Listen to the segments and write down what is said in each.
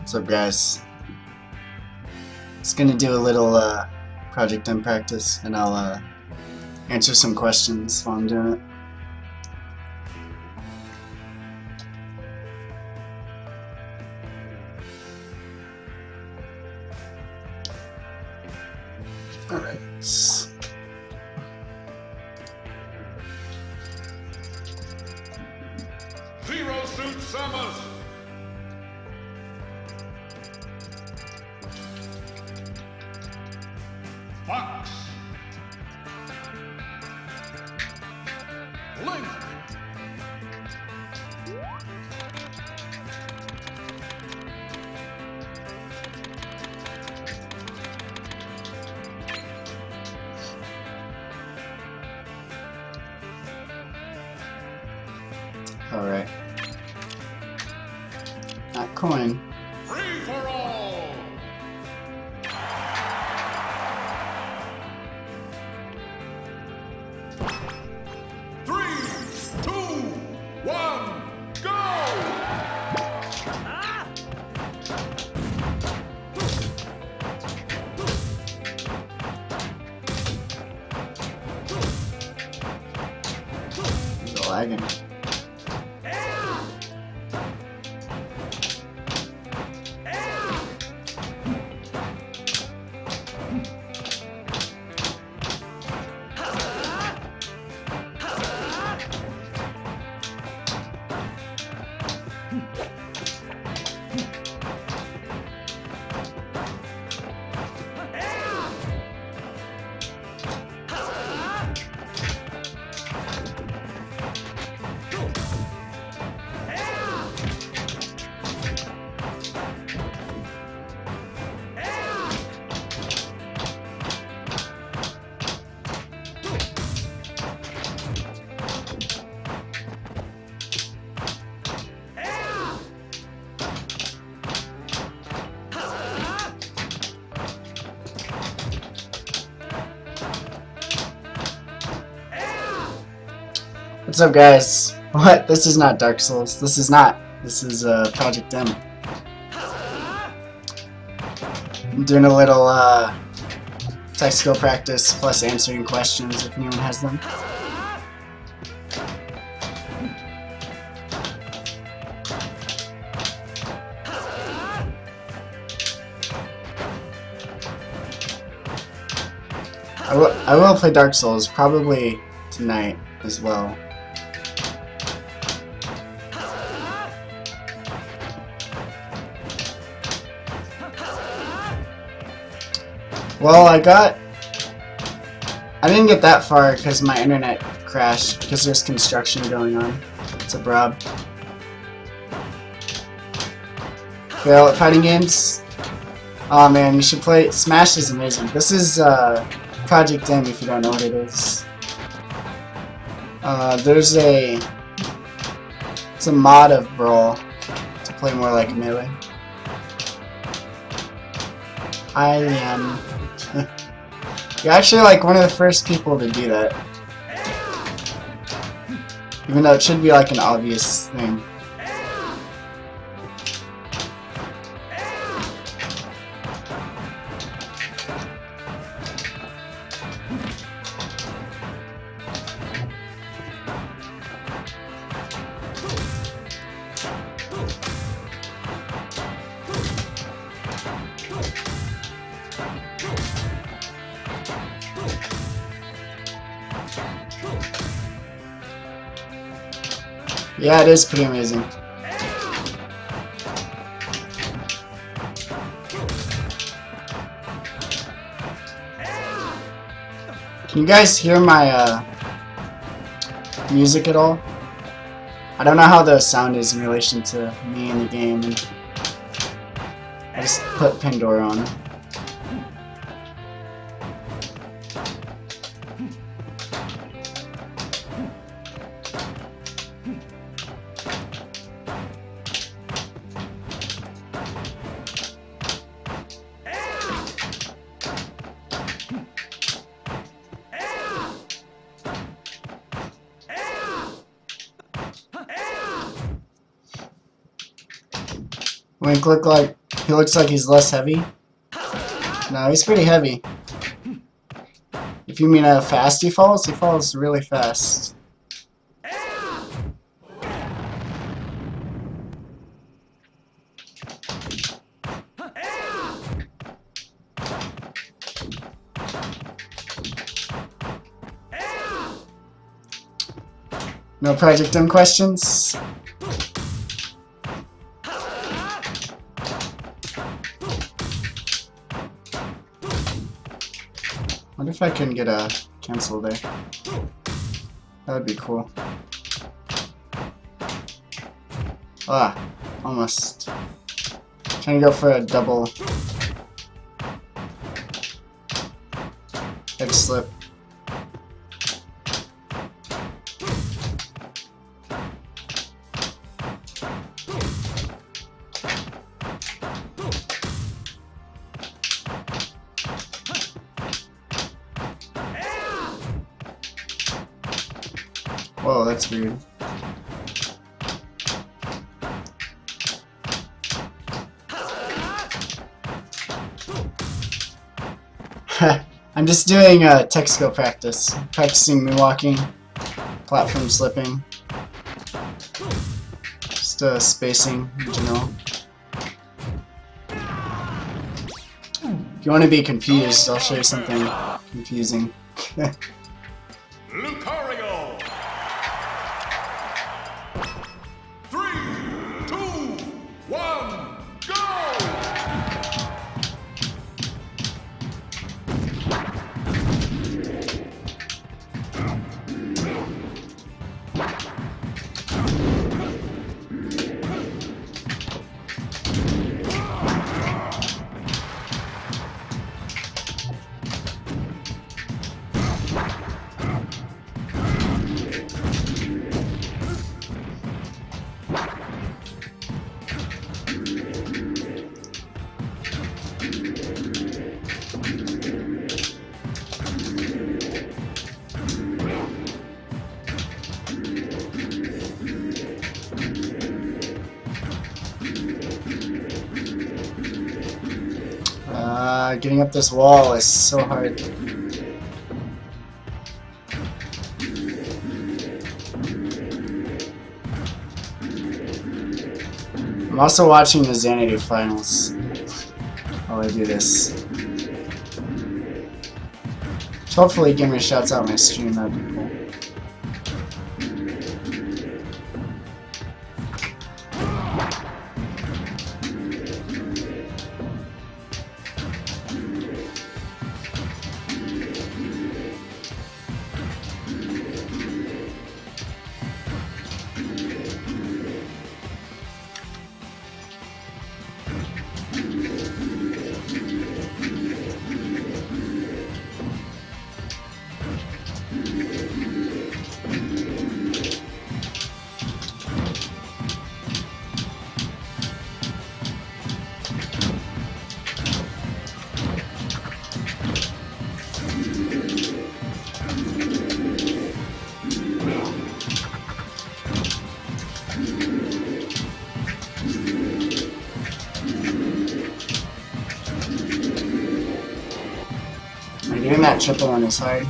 What's up, guys? Just gonna do a little Project M practice, and I'll answer some questions while I'm doing it. Alright. Zero Suit Samus! Fox! Link! Alright. Not coin. Free for all! Three, two, one, go! It's lagging. What's up, guys? What? This is not Dark Souls. This is not. This is Project M. I'm doing a little tech skill practice plus answering questions if anyone has them. I will play Dark Souls probably tonight as well. Well, I didn't get that far because my internet crashed because there's construction going on. What's up, Rob? Fail at fighting games? Oh man, you should play. Smash is amazing. This is Project M if you don't know what it is. It's a mod of Brawl to play more like Melee. I am. You're actually like one of the first people to do that. Even though it should be like an obvious thing. Yeah, it is pretty amazing. Can you guys hear my music at all? I don't know how the sound is in relation to me in the game. I just put Pandora on. Link look like He looks like he's less heavy. No, he's pretty heavy. If you mean how fast he falls really fast. No Project M questions? What if I can get a cancel there? That would be cool. Ah, almost. Trying to go for a double edge slip. Whoa, that's weird. I'm just doing tech skill practice. Practicing moonwalking, platform slipping, just spacing in general. If you want to be confused, I'll show you something confusing. Lucario! 3, 2, 1, go! Getting up this wall is so hard. I'm also watching the Xanadu finals while I do this. So hopefully give me shouts out my stream, that'd be cool. Doing that triple on his hard.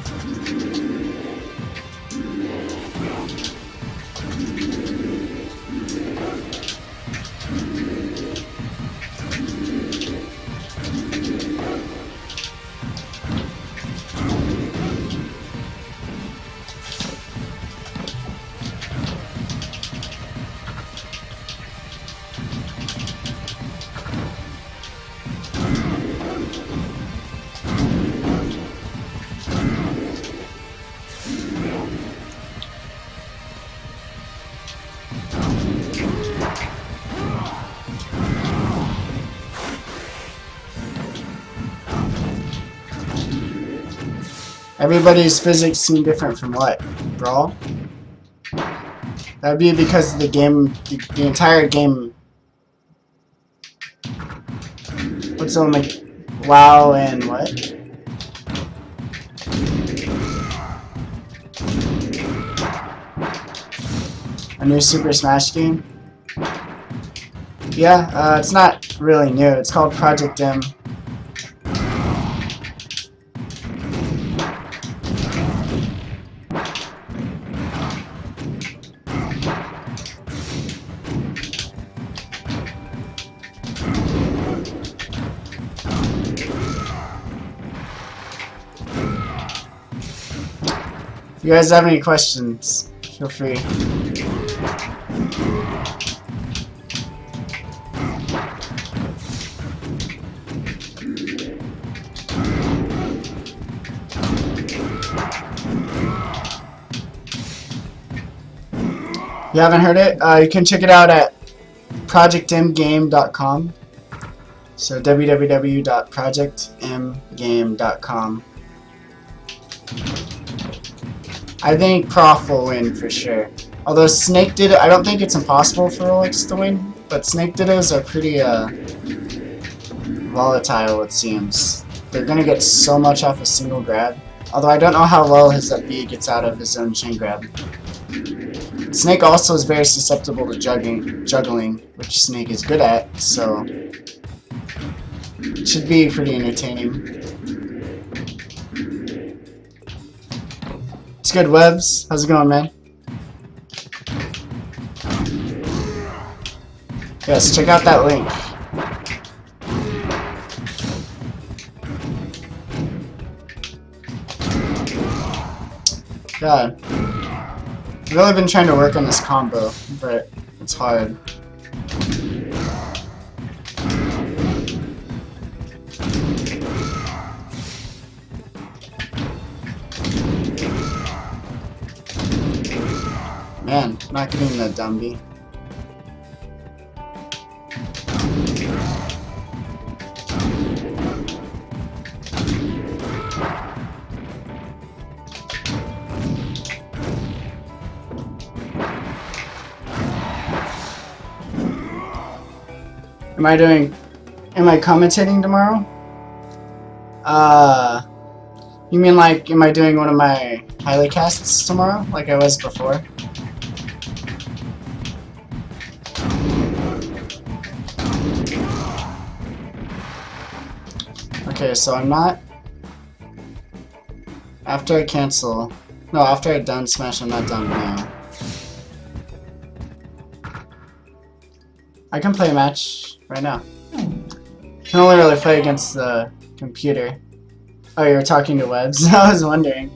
Everybody's physics seem different from what? Brawl? That would be because the game, the entire game puts on like WoW and what? A new Super Smash game? Yeah, it's not really new. It's called Project M. If you guys have any questions, feel free. If you haven't heard it, you can check it out at projectmgame.com. So www.projectmgame.com. I think Prof will win for sure. Although Snake Ditto, I don't think it's impossible for Rolex to win, but Snake Dittos are pretty volatile, it seems. They're gonna get so much off a single grab. Although I don't know how well his B gets out of his own chain grab. Snake also is very susceptible to juggling, which Snake is good at, so it should be pretty entertaining. It's good, Webs. How's it going, man? Yes, check out that link. God. I've really been trying to work on this combo, but it's hard. Man, not getting that Dumby. Am I commentating tomorrow? You mean like, am I doing one of my highlight casts tomorrow, like I was before? Okay, so I'm not... After I cancel... No, after I down smash, I'm not done now. I can play a match right now. Can only really play against the computer. Oh, you were talking to Webs? I was wondering.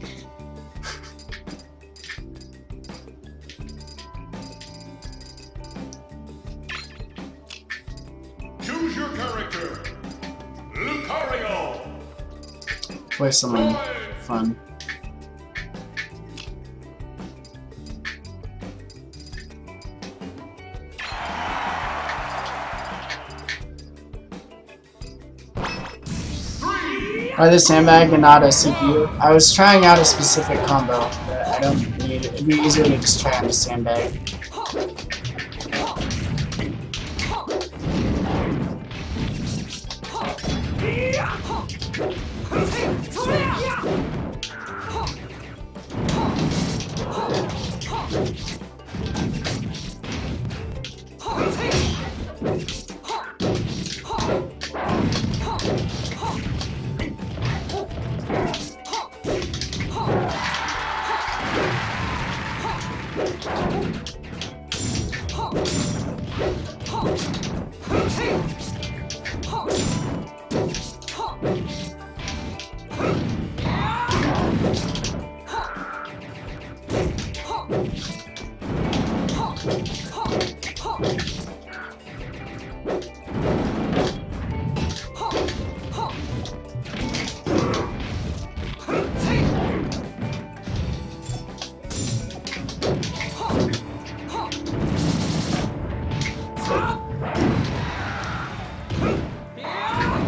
Choose your character. Lucario. Play someone fun. Why the sandbag and not a CPU? I was trying out a specific combo that I don't need. It'd be easier to just try on the sandbag.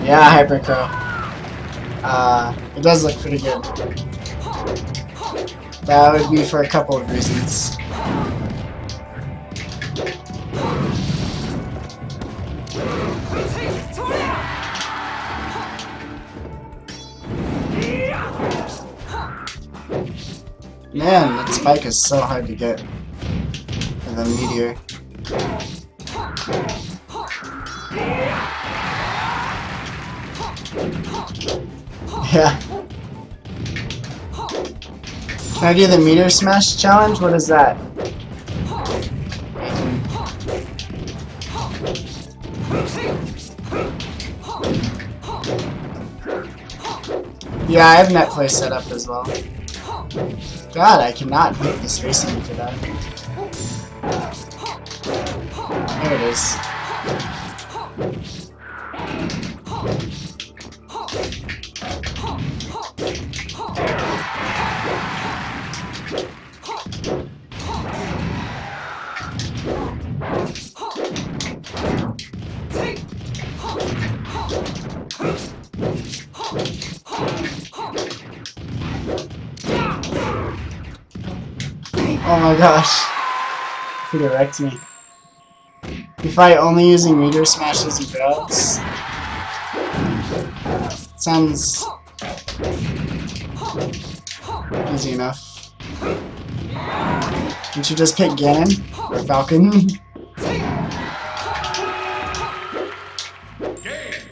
Yeah, Hypercrow. It does look pretty good. That would be for a couple of reasons. Man, that spike is so hard to get for the meteor. Yeah. Can I do the meter smash challenge? What is that? Yeah, I have net play set up as well. God, I cannot beat this racing for that. There it is. Oh my gosh. He wrecked me. You fight only using meter smashes and grabs? Sounds easy enough. Didn't you just pick Ganon? Or Falcon?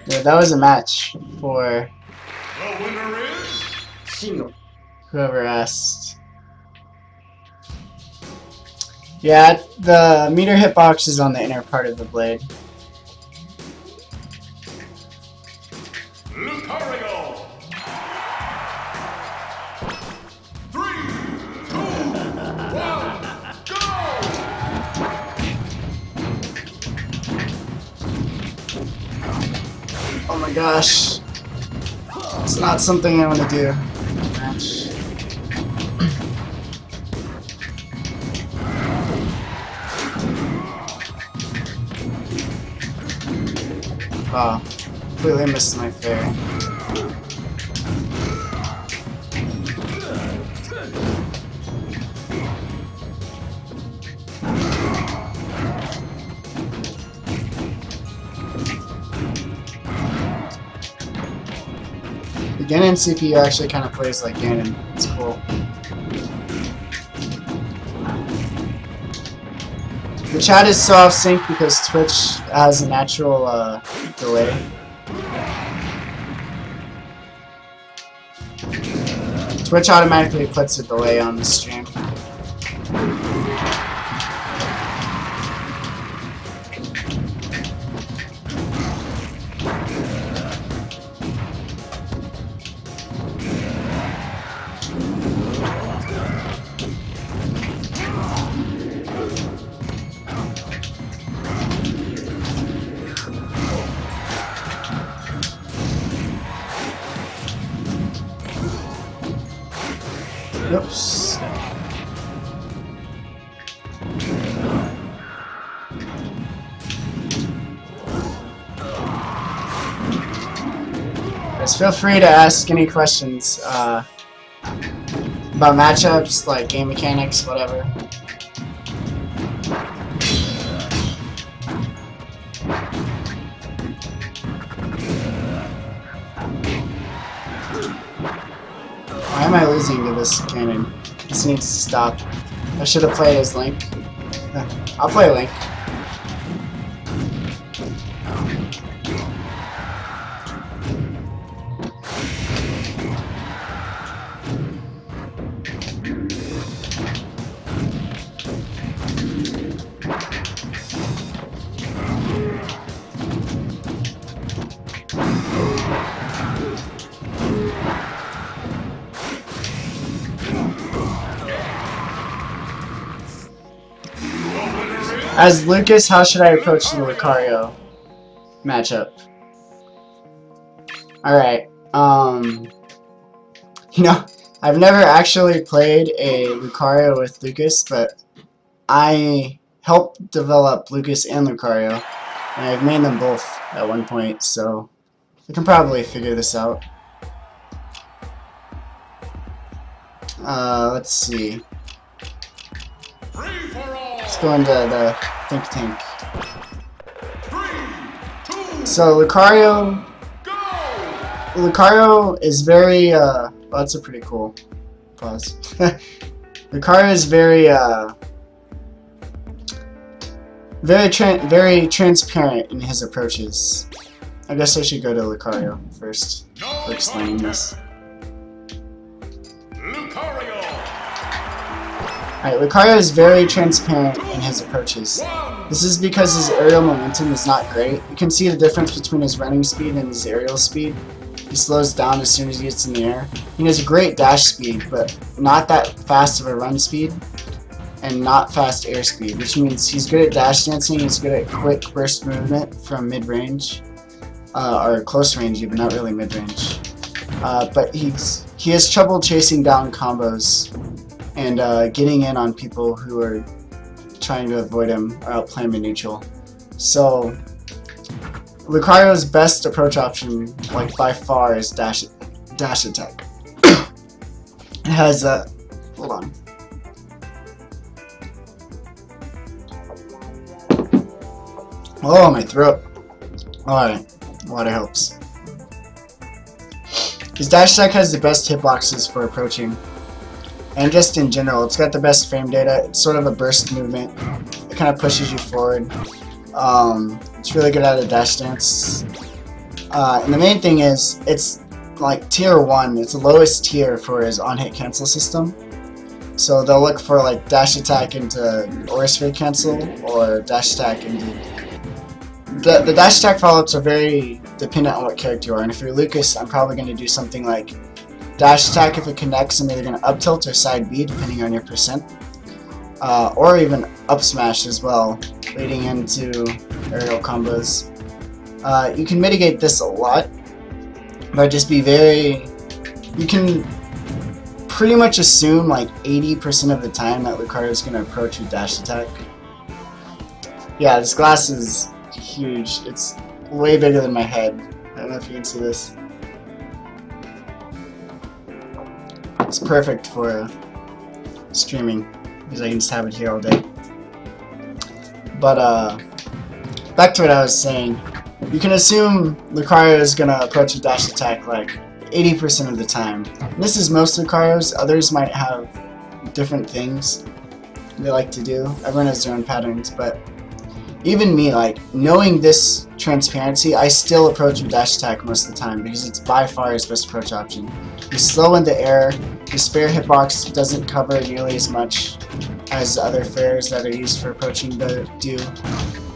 Yeah, that was a match for The winner is Shino. Whoever asked. Yeah, the meter hitbox is on the inner part of the blade. Lucario. 3, 2, 1, go! Oh my gosh. It's not something I want to do. Match. Oh, completely missed my fair. The Ganon CPU actually kind of plays like Ganon. It's cool. The chat is so off sync because Twitch has a natural delay. Twitch automatically puts a delay on the stream. Oops. Guys, feel free to ask any questions about matchups, like game mechanics, whatever. Why am I losing to this Ganon? This needs to stop. I should have played as Link. I'll play Link. As Lucas, how should I approach the Lucario matchup? Alright, you know, I've never actually played a Lucario with Lucas, but I helped develop Lucas and Lucario, and I've made them both at one point, so I can probably figure this out. Let's see. Let's go into the think tank. 3, 2, So Lucario is very well, that's a pretty cool pause. Lucario is very very transparent in his approaches. I guess I should go to Lucario first. for explaining this. Lucario. Alright, Lucario is very transparent in his approaches. This is because his aerial momentum is not great. You can see the difference between his running speed and his aerial speed. He slows down as soon as he gets in the air. He has a great dash speed, but not that fast of a run speed, and not fast air speed, which means he's good at dash dancing, he's good at quick burst movement from mid-range, or close range even, not really mid-range. But he has trouble chasing down combos and getting in on people who are trying to avoid him or outplay him in neutral. So Lucario's best approach option, like by far, is dash attack. It has hold on. Oh, my throat. Alright, water helps. His dash attack has the best hitboxes for approaching. And just in general, it's got the best frame data. It's sort of a burst movement. It kind of pushes you forward. It's really good at a dash dance. And the main thing is, it's like tier 1. It's the lowest tier for his on-hit cancel system. So they'll look for like dash attack into Aura Sphere cancel, or dash attack into... The dash attack follow-ups are very dependent on what character you are. And if you're Lucas, I'm probably going to do something like dash attack. If it connects, I'm either going to up tilt or side B, depending on your percent. Or even up smash as well, leading into aerial combos. You can mitigate this a lot, but just be very... You can pretty much assume like 80% of the time that Lucario is going to approach with dash attack. Yeah, this glass is huge. It's way bigger than my head. I don't know if you can see this. It's perfect for streaming, because I can just have it here all day. But back to what I was saying. You can assume Lucario is gonna approach a dash attack like 80% of the time. And this is most Lucarios. Others might have different things they like to do. Everyone has their own patterns, but even me, like, knowing this transparency, I still approach with dash attack most of the time because it's by far his best approach option. He's slow in the air, his fair hitbox doesn't cover nearly as much as other fairs that are used for approaching do.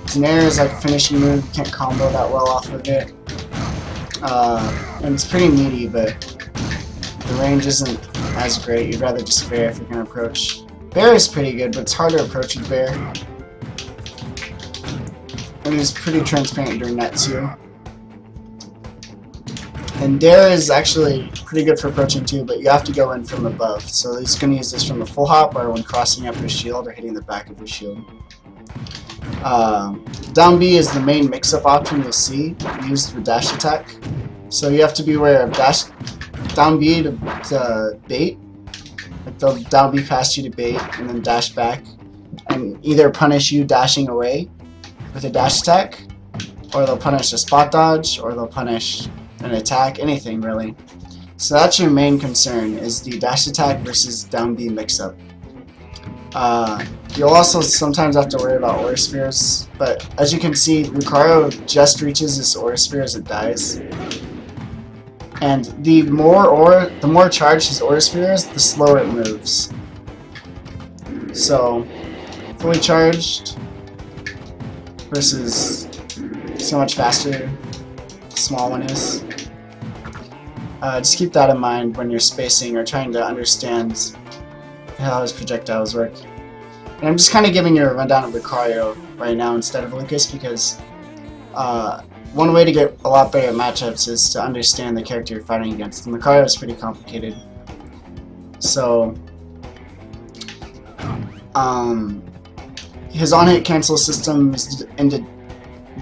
His air is like a finishing move, you can't combo that well off of it. And it's pretty meaty, but the range isn't as great. You'd rather just fair if you're going to approach. Bear is pretty good, but it's hard to approach with Bear. And he's pretty transparent during that too. And Dare is actually pretty good for approaching too, but you have to go in from above. So he's going to use this from a full hop or when crossing up his shield or hitting the back of his shield. Down B is the main mix-up option you'll see used for dash attack. So you have to be aware of down B to bait. Like they'll down B past you to bait and then dash back and either punish you dashing away with a dash attack, or they'll punish a spot dodge, or they'll punish an attack, anything really. So that's your main concern, is the dash attack versus down B mix-up. You'll also sometimes have to worry about Aura Spheres, but as you can see, Lucario just reaches this Aura Sphere as it dies. And the more charged his Aura Sphere is, the slower it moves. So, fully charged versus so much faster the small one is. Just keep that in mind when you're spacing or trying to understand how his projectiles work. And I'm just kind of giving you a rundown of Lucario right now instead of Lucas, because one way to get a lot better at matchups is to understand the character you're fighting against. And Lucario is pretty complicated. So, his on-hit cancel system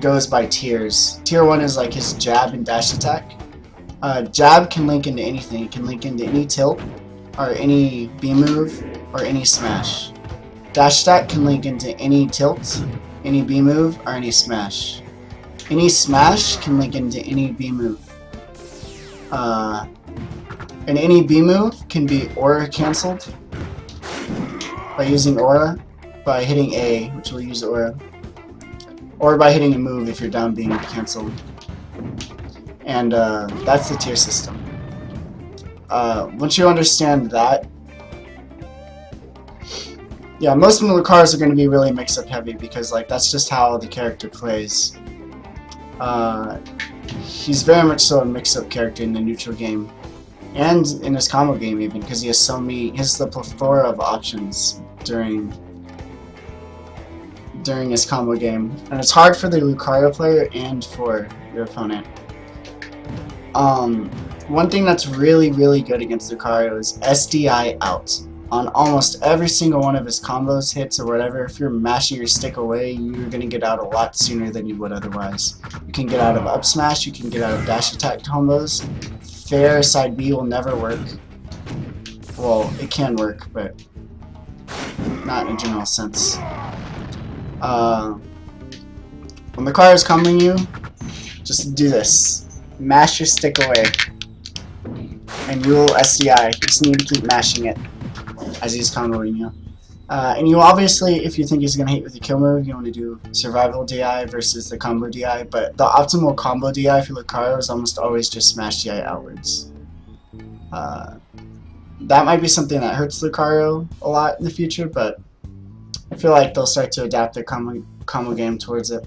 goes by tiers. Tier 1 is like his jab and dash attack. Jab can link into anything. It can link into any tilt, or any B move, or any smash. Dash attack can link into any tilt, any B move, or any smash. Any smash can link into any B move. And any B move can be aura cancelled by using aura, by hitting A, which will use aura, or by hitting a move if you're down being cancelled. And that's the tier system. Once you understand that, yeah, most Lucaris are going to be really mix-up heavy because like that's just how the character plays. He's very much so a mix-up character in the neutral game, and in his combo game even, because he has he has the plethora of options during his combo game, and it's hard for the Lucario player and for your opponent. One thing that's really good against Lucario is SDI out. On almost every single one of his combos, hits, or whatever, if you're mashing your stick away, you're going to get out a lot sooner than you would otherwise. You can get out of up smash, you can get out of dash attack combos. Fair side B will never work. Well, it can work, but not in a general sense. When Lucario's comboing you, just do this. Mash your stick away. And you will SDI. You just need to keep mashing it as he's comboing you. And you obviously, if you think he's going to hit with your kill move, you want to do survival DI versus the combo DI, but the optimal combo DI for Lucario is almost always just smash DI outwards. That might be something that hurts Lucario a lot in the future, but I feel like they'll start to adapt their combo game towards it.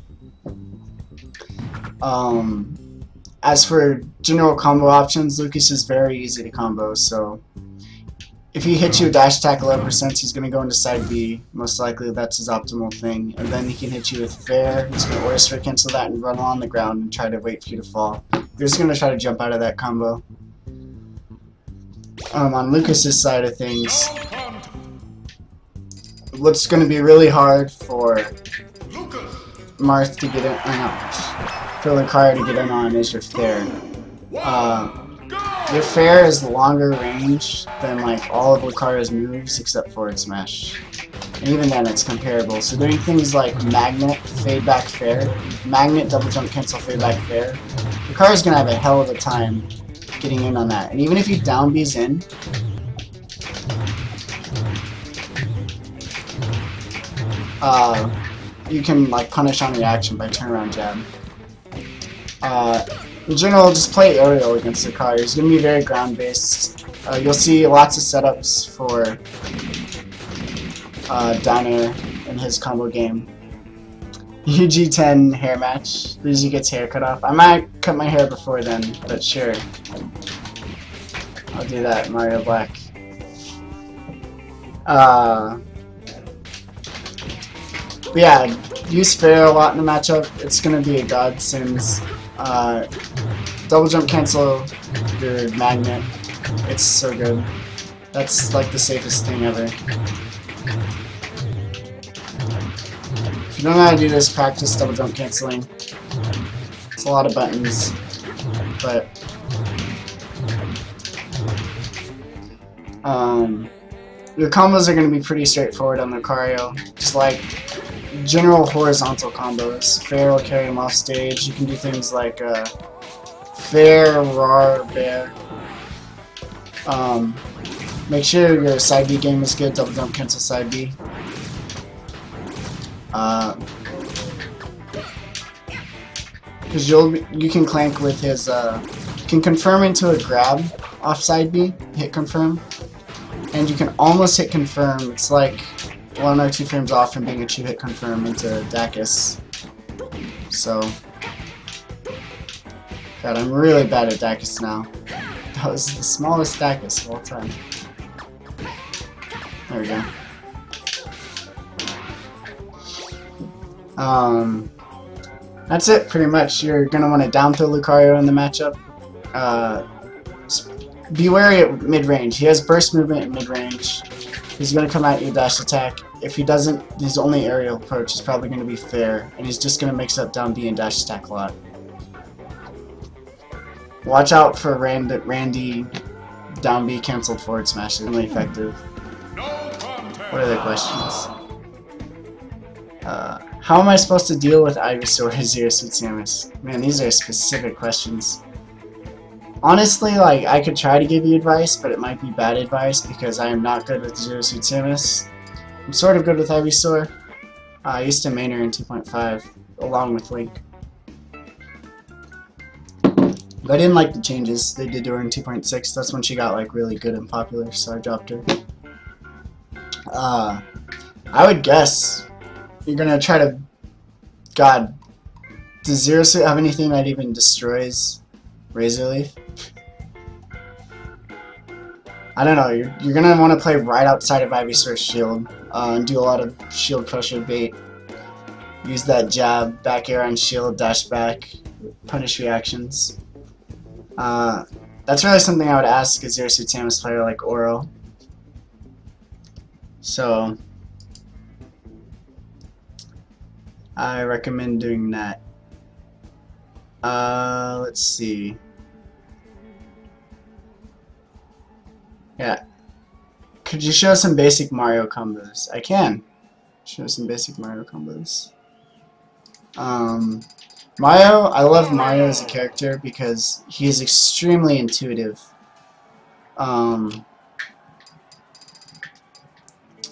As for general combo options, Lucas is very easy to combo, so if he hits you with dash attack 11%, he's going to go into side B. Most likely that's his optimal thing. And then he can hit you with fair. He's going to order straight cancel that and run on the ground and try to wait for you to fall. You're just going to try to jump out of that combo. On Lucas's side of things, what's going to be really hard for Marth to get in, for Lucario to get in on is your fair. Your fair is longer range than like all of Lucario's moves except forward smash. And even then it's comparable. So doing things like magnet, fade back fair, magnet, double jump cancel, fade back fair, Lucario's gonna have a hell of a time getting in on that. And even if you down B's in, you can like punish on reaction by turnaround jab. In general, just play aerial against Lucario. He's going to be very ground-based. You'll see lots of setups for down air in his combo game. UG10 hair match. Luigi gets hair cut off. I might cut my hair before then, but sure. I'll do that, Mario Black. But yeah, use fair a lot in the matchup. It's going to be a godsend. Double jump cancel your magnet. It's so good. That's like the safest thing ever. If you don't know how to do this, practice double jump canceling. It's a lot of buttons, but your combos are going to be pretty straightforward on Lucario. Just like general horizontal combos. Fair will carry him off stage. You can do things like fair, rar, bear. Make sure your side B game is good. Double jump cancel side B. Because you can clank with his you can confirm into a grab off side B, hit confirm, and you can almost hit confirm. It's like 1 or 2 frames off from being a 2-hit confirm into Dacus. So, God, I'm really bad at Dacus now. That was the smallest Dacus of all time. There we go. That's it, pretty much. You're gonna want to down throw Lucario in the matchup. Be wary at mid-range. He has burst movement at mid-range. He's going to come at you dash attack. If he doesn't, his only aerial approach is probably going to be fair, and he's just going to mix up down B and dash attack a lot. Watch out for Randy down B canceled forward smash. It's really effective. What are the questions? How am I supposed to deal with Ivysaur Zero Suit Samus? Man, these are specific questions. Honestly, like, I could try to give you advice, but it might be bad advice because I am not good with Zero Suit Samus. I'm sort of good with Ivysaur. I used to main her in 2.5, along with Link. But I didn't like the changes they did to her in 2.6. That's when she got like really good and popular, so I dropped her. I would guess you're gonna try to... God, does Zero Suit have anything that even destroys Razor Leaf? I don't know, you're gonna want to play right outside of Ivysaur's shield, and do a lot of shield crusher bait. Use that jab, back air on shield, dash back, punish reactions. That's really something I would ask a Zero Suit Samus player like Oro. So I recommend doing that. Let's see. Yeah. Could you show some basic Mario combos? I can show some basic Mario combos. Mario, I love Mario as a character because he is extremely intuitive.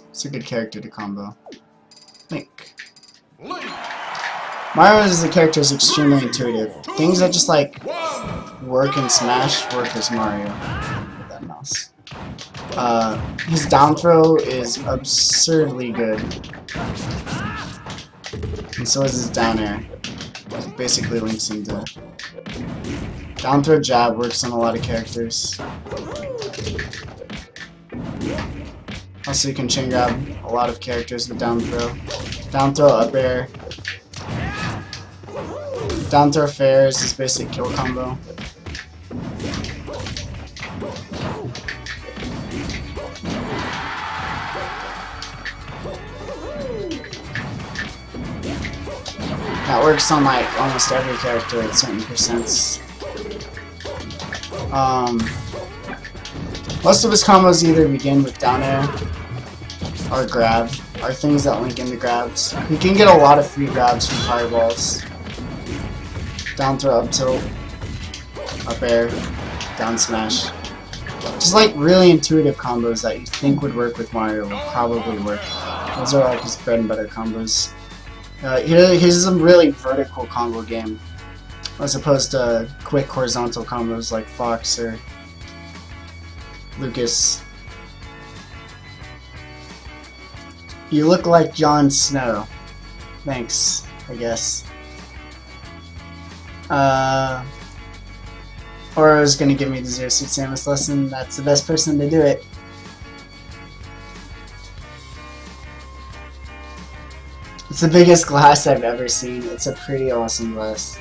It's a good character to combo. Link. Mario as a character is extremely intuitive. Things that just like work in Smash work as Mario. With that mouse. His down throw is absurdly good. And so is his down air. It basically links into... Down throw jab works on a lot of characters. Also you can chain grab a lot of characters with down throw. Down throw up air. Down throw fair is his basic kill combo. That works on like almost every character at certain percents. Most of his combos either begin with down air or grab, are things that link into grabs. You can get a lot of free grabs from fireballs. Down throw, up tilt, up air, down smash. Just like really intuitive combos that you think would work with Mario will probably work. Those are like his bread and butter combos. Here's a really vertical combo game, as opposed to quick horizontal combos like Fox or Lucas. You look like Jon Snow. Thanks, I guess. Oro's gonna give me the Zero Suit Samus lesson. That's the best person to do it. It's the biggest glass I've ever seen. It's a pretty awesome glass.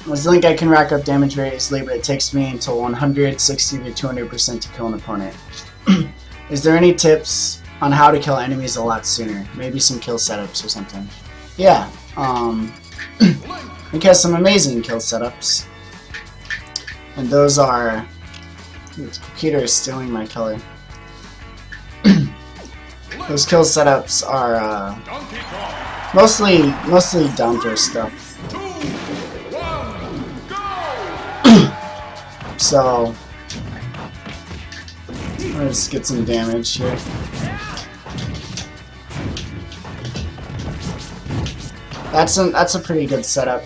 With Link, I can rack up damage very easily, but it takes me until 160 to 200% to kill an opponent. Is there any tips on how to kill enemies a lot sooner?Maybe some kill setups or something. Yeah, Link has some amazing kill setups. And those are... The computer is stealing my color. Those kill setups are mostly down throw stuff. So let's get some damage here. That's a pretty good setup.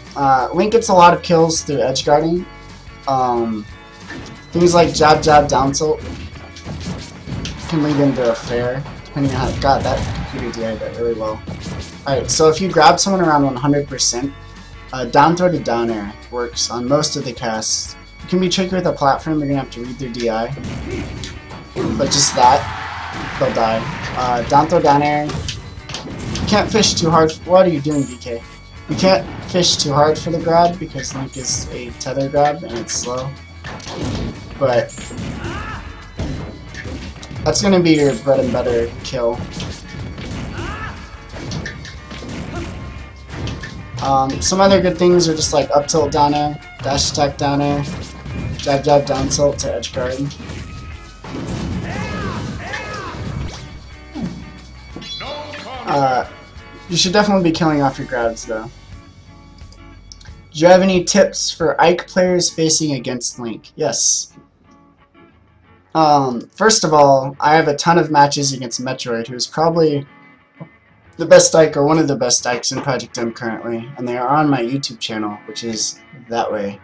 Link gets a lot of kills through edge guarding. Things like jab jab down tilt can lead into a fair. Depending on how, God, that computer DI'd that really well. Alright, so if you grab someone around 100%, down throw to down air works on most of the casts. It can be tricky with a platform, you're gonna have to read their DI. But just that, they'll die. Down throw down air. You can't fish too hard. What are you doing, DK? You can't fish too hard for the grab because Link is a tether grab and it's slow. But that's gonna be your bread and butter kill. Some other good things are just like up tilt down air, dash attack down air, jab jab down tilt to edge guard. You should definitely be killing off your grabs though. Do you have any tips for Ike players facing against Link? Yes. . First of all, I have a ton of matches against Metroid, who's probably the best Ike, or one of the best Ikes in Project M currently, and they are on my YouTube channel, which is that way.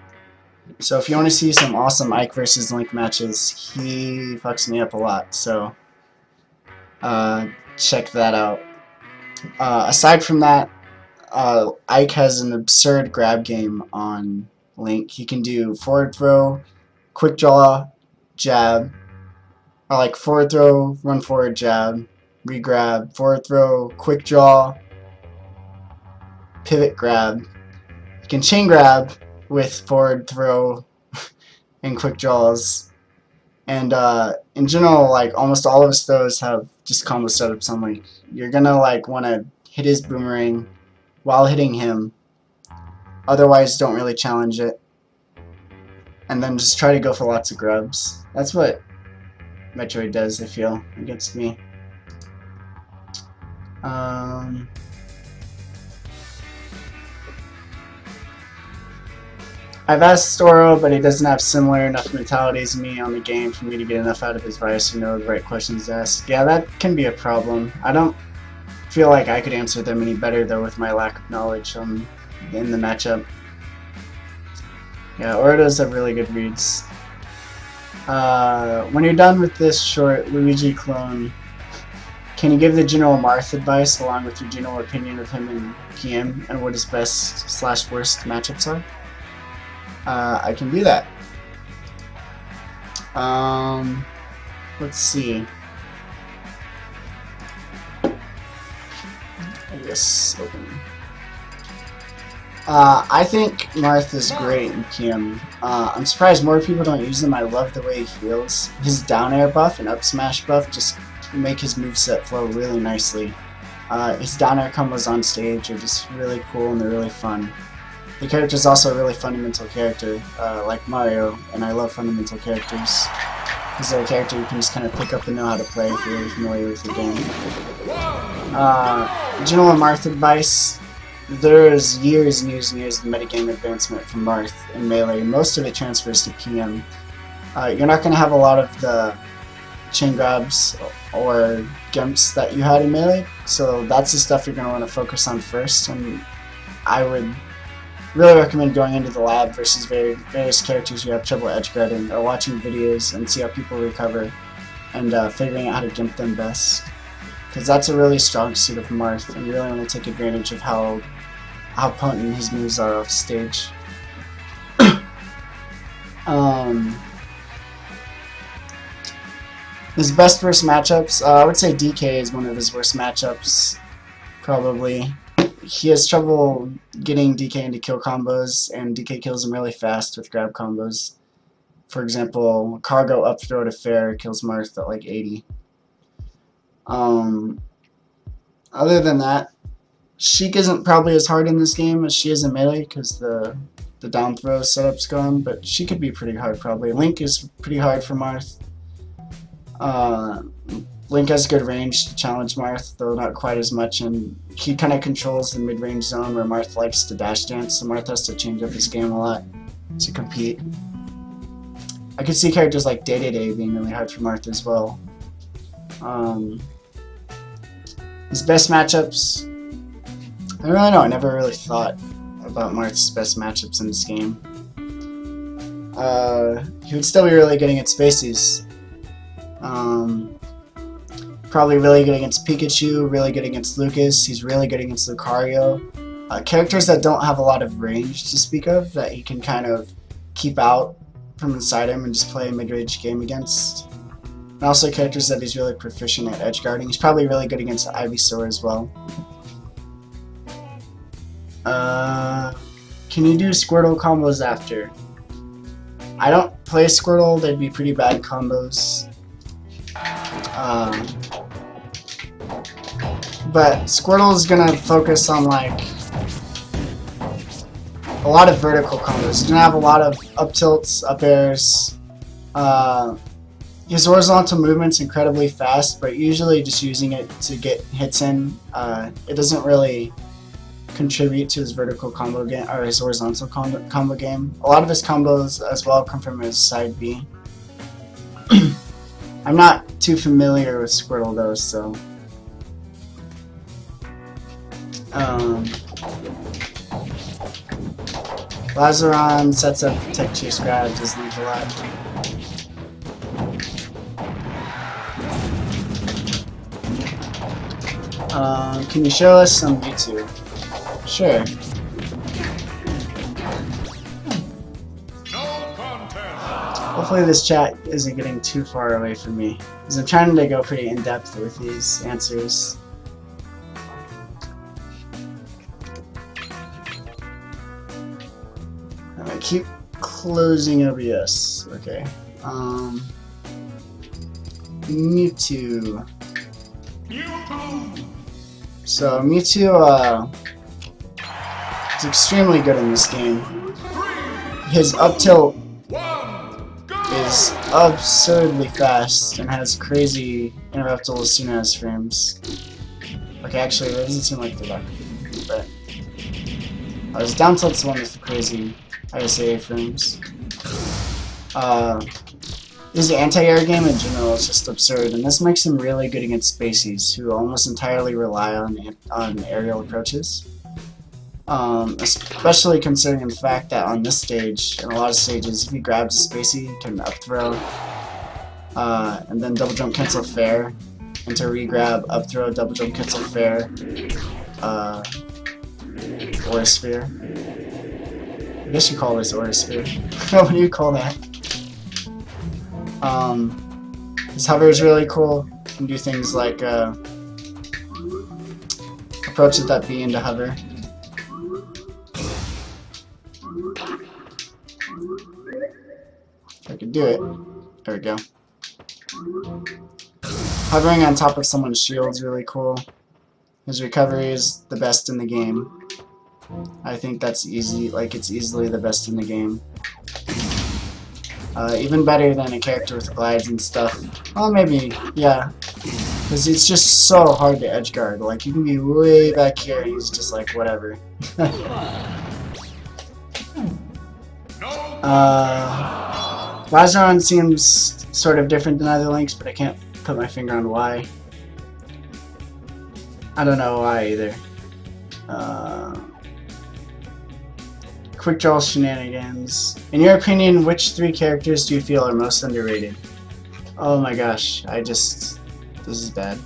So if you want to see some awesome Ike versus Link matches, he fucks me up a lot, so check that out. Aside from that, Ike has an absurd grab game on Link. He can do forward throw, quick draw, jab, or like forward throw, run forward, jab, re-grab, forward throw, quick draw, pivot grab. You can chain grab with forward throw and quick draws. And in general, like almost all of his throws have just combo setups on Link. You're gonna like want to hit his boomerang while hitting him. Otherwise, don't really challenge it. And then just try to go for lots of grubs. That's what Metroid does, I feel, against me. I've asked Storo, but he doesn't have similar enough mentalities to me on the game for me to get enough out of his advice or know the right questions to ask. Yeah, that can be a problem. I don't feel like I could answer them any better, though, with my lack of knowledge in the matchup. Yeah, Oritos have really good reads. When you're done with this short Luigi clone, can you give the general Marth advice along with your general opinion of him in PM and what his best/worst matchups are? I can do that. Let's see. I guess open. I think Marth is great in PM. I'm surprised more people don't use him. I love the way he feels. His down air buff and up smash buff just make his moveset flow really nicely. His down air combos on stage are just really cool and they're really fun. The character is also a really fundamental character, like Mario, and I love fundamental characters. He's a character you can just kind of pick up and know how to play if you're really familiar with the game. General Marth advice. There's years and years and years of metagame advancement from Marth in Melee. Most of it transfers to PM. You're not going to have a lot of the chain grabs or gimps that you had in Melee, so that's the stuff you're going to want to focus on first, and I would really recommend going into the lab versus various characters you have trouble edgeguarding, or watching videos and see how people recover, and figuring out how to gimp them best. Because that's a really strong suit of Marth, and you really want to take advantage of how potent his moves are off stage. His best versus matchups, I would say DK is one of his worst matchups, probably. He has trouble getting DK into kill combos, and DK kills him really fast with grab combos. For example, cargo up throw to fair kills Marth at like 80. Other than that, Sheik isn't probably as hard in this game as she is in Melee because the down throw setup's gone, but she could be pretty hard probably. Link is pretty hard for Marth. Link has good range to challenge Marth, though not quite as much, and he kind of controls the mid-range zone where Marth likes to dash dance, so Marth has to change up his game a lot to compete. I could see characters like Day being really hard for Marth as well. His best matchups, I don't really know, I never really thought about Marth's best matchups in this game. He would still be really good against Spaceys. Probably really good against Pikachu, really good against Lucas, he's really good against Lucario. Characters that don't have a lot of range to speak of, that he can kind of keep out from inside him and just play a mid-range game against. And also characters that he's really proficient at edgeguarding. He's probably really good against Ivysaur as well. Can you do Squirtle combos after? I don't play Squirtle, they'd be pretty bad combos. But Squirtle is gonna focus on like a lot of vertical combos. He's gonna have a lot of up tilts, up airs. His horizontal movement's incredibly fast, but usually just using it to get hits in. It doesn't really contribute to his vertical combo game or his horizontal combo game. A lot of his combos as well come from his side B. I'm not too familiar with Squirtle though, so Lazaron sets up tech chase grab, does Link a lot. Can you show us some YouTube? Sure. No contest. Hopefully this chat isn't getting too far away from me, because I'm trying to go pretty in-depth with these answers. I keep closing OBS. Okay. Mewtwo. Mewtwo. So Mewtwo is extremely good in this game. His up tilt is absurdly fast and has crazy interruptible as soon as frames. Okay, actually, that doesn't seem like the luck, but his down tilt's the one with the crazy ISA frames. His anti-air game in general is just absurd, and this makes him really good against Spaceys, who almost entirely rely on aerial approaches. Especially considering the fact that on this stage, and a lot of stages, if he grabs a Spacey, he can up throw, and then double jump cancel fair, and to re-grab, up throw, double jump cancel fair, Aura Sphere. I guess you call this Aura Sphere. What do you call that? His hover is really cool. You can do things like approach with that B into hover. If I could do it. There we go. Hovering on top of someone's shield is really cool. His recovery is the best in the game. I think that's easy, like it's easily the best in the game. Even better than a character with glides and stuff. Well, maybe, yeah. Because it's just so hard to edge guard. Like, you can be way back here and he's just like, whatever. Lazaron seems sort of different than other Links, but I can't put my finger on why. I don't know why either. Quick draw shenanigans. In your opinion, which 3 characters do you feel are most underrated? Oh my gosh, this is bad.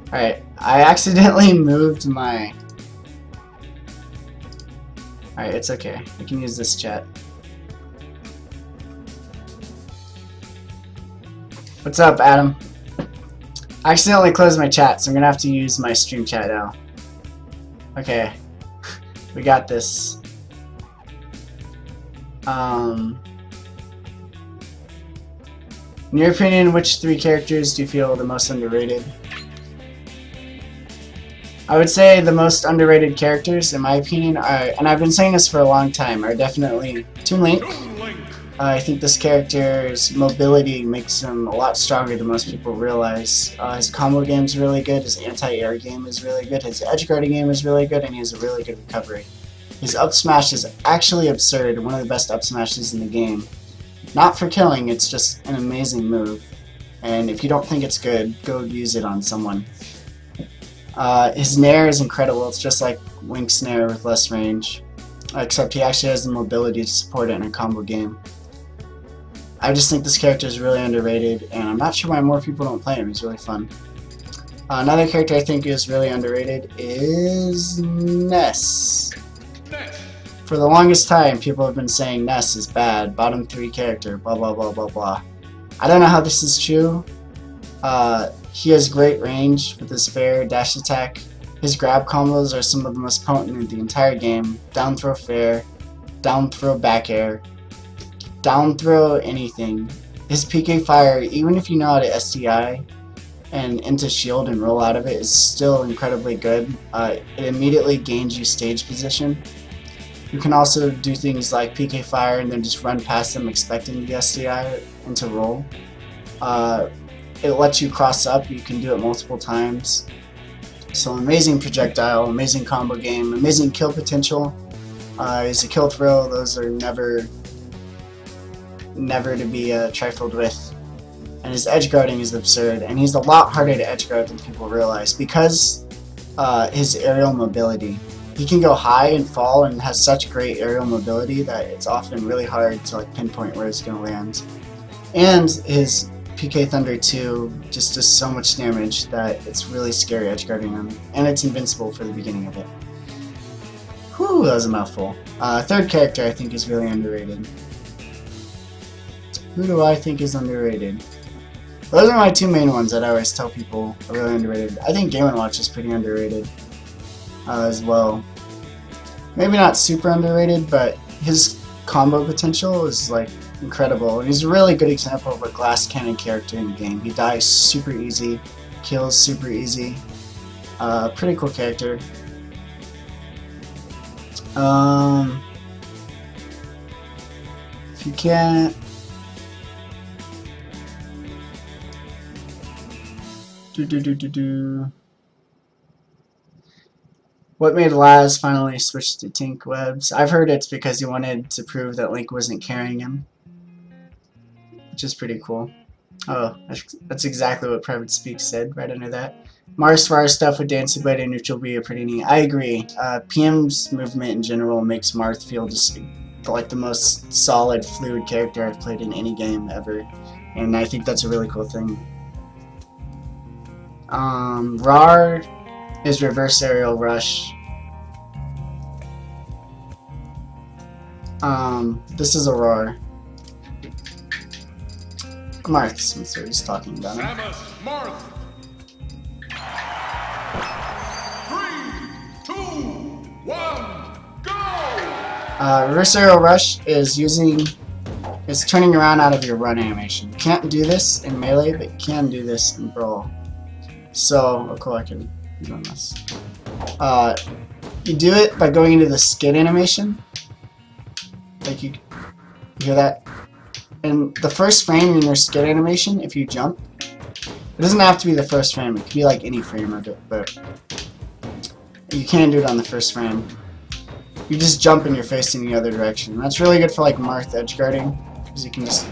Alright, I accidentally moved my... Alright, it's okay. I can use this chat. What's up, Adam? I accidentally closed my chat, so I'm gonna have to use my stream chat now. Okay, we got this. In your opinion, which 3 characters do you feel are the most underrated? I would say the most underrated characters, in my opinion, are, and I've been saying this for a long time, are definitely Toon Link. I think this character's mobility makes him a lot stronger than most people realize. His combo game is really good, his anti-air game is really good, his edge guarding game is really good, and he has a really good recovery. His up smash is actually absurd, one of the best up smashes in the game. Not for killing, it's just an amazing move. And if you don't think it's good, go use it on someone. His Nair is incredible, it's just like Link's Nair with less range. Except he actually has the mobility to support it in a combo game. I just think this character is really underrated, and I'm not sure why more people don't play him. He's really fun. Another character I think is really underrated is Ness. For the longest time, people have been saying Ness is bad, bottom 3 character, blah blah blah blah blah. I don't know how this is true. He has great range with his fair dash attack. His grab combos are some of the most potent in the entire game. Down throw fair, down throw back air, down throw anything. His PK fire, even if you know how to SDI and into shield and roll out of it, is still incredibly good. It immediately gains you stage position. You can also do things like PK fire and then just run past them expecting the SDI into roll. It lets you cross up, you can do it multiple times. So amazing projectile, amazing combo game, amazing kill potential. His kill throw, those are never to be trifled with. and his edge guarding is absurd, and he's a lot harder to edge guard than people realize because his aerial mobility. He can go high and fall and has such great aerial mobility that it's often really hard to like pinpoint where it's going to land. And his PK Thunder 2 just does so much damage that it's really scary edge guarding him, and it's invincible for the beginning of it. Whew, that was a mouthful. Third character I think is really underrated. Who do I think is underrated? Those are my two main ones that I always tell people are really underrated. I think Game & Watch is pretty underrated as well. Maybe not super underrated, but his combo potential is like incredible. And he's a really good example of a glass cannon character in the game. He dies super easy, kills super easy. Pretty cool character. If you can't What made Laz finally switch to Tink Webs? I've heard it's because he wanted to prove that Link wasn't carrying him, which is pretty cool. Oh, that's exactly what Private Speak said right under that. Mars Fire stuff with Dancing Blade and Neutral B are pretty neat. I agree. PM's movement in general makes Marth feel just like the most solid, fluid character I've played in any game ever, and I think that's a really cool thing. RAR is Reverse Aerial Rush. This is a RAR. Marth, since we're just talking about it. Samus Marth. 3, 2, 1, go! Reverse Aerial Rush is turning around out of your run animation. You can't do this in Melee, but you can do this in Brawl. So, oh cool, I can do this. You do it by going into the skid animation. Like you hear that? In the first frame in your skid animation, if you jump, it doesn't have to be the first frame, it could be like any frame of it, but you can do it on the first frame. You just jump and you're facing the other direction. That's really good for like Marth edge guarding, because you can just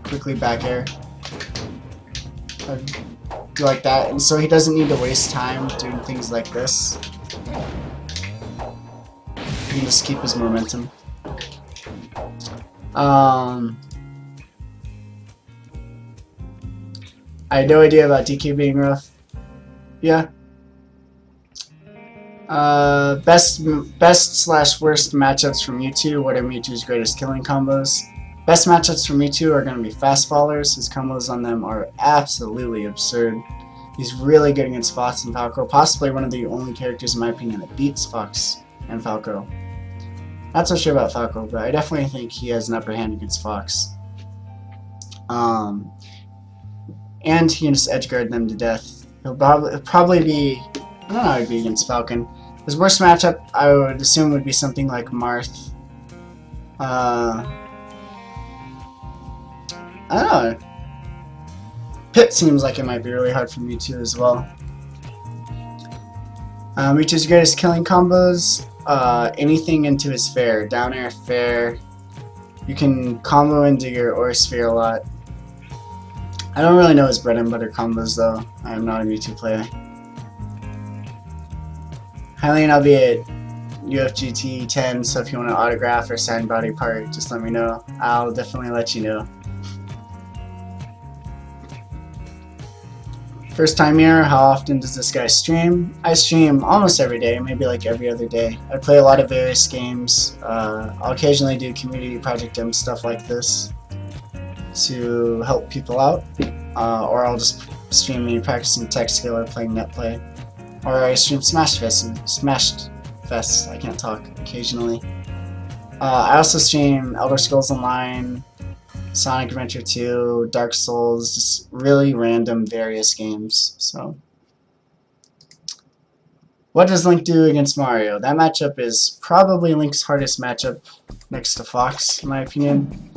quickly back air. Do like that, and so he doesn't need to waste time doing things like this. He can just keep his momentum. I had no idea about DK being rough. Yeah. Best/worst matchups from Mewtwo. What are Mewtwo's greatest killing combos? Best matchups for Mewtwo are going to be Fast Fallers. His combos on them are absolutely absurd. He's really good against Fox and Falco. Possibly one of the only characters, in my opinion, that beats Fox and Falco. Not so sure about Falco, but I definitely think he has an upper hand against Fox. And he can just edge guard them to death. He'll probably be, I don't know how he'd be against Falcon. His worst matchup, I would assume, would be something like Marth. I don't know. Pit seems like it might be really hard for Mewtwo as well. Mewtwo's greatest killing combos, anything into his fair. Down air, fair. You can combo into your Aura Sphere a lot. I don't really know his bread and butter combos though. I am not a Mewtwo player. Hylian, I'll be at UFGT 10, so if you want an autograph or signed body part, just let me know. I'll definitely let you know. First time here, how often does this guy stream? I stream almost every day, maybe like every other day. I play a lot of various games. I'll occasionally do community project M stuff like this to help people out, or I'll just stream me practicing tech skill or playing net play, or I stream Smash Fest I can't talk occasionally. I also stream Elder Scrolls Online, Sonic Adventure 2, Dark Souls, just really random various games. So, what does Link do against Mario? That matchup is probably Link's hardest matchup next to Fox, in my opinion.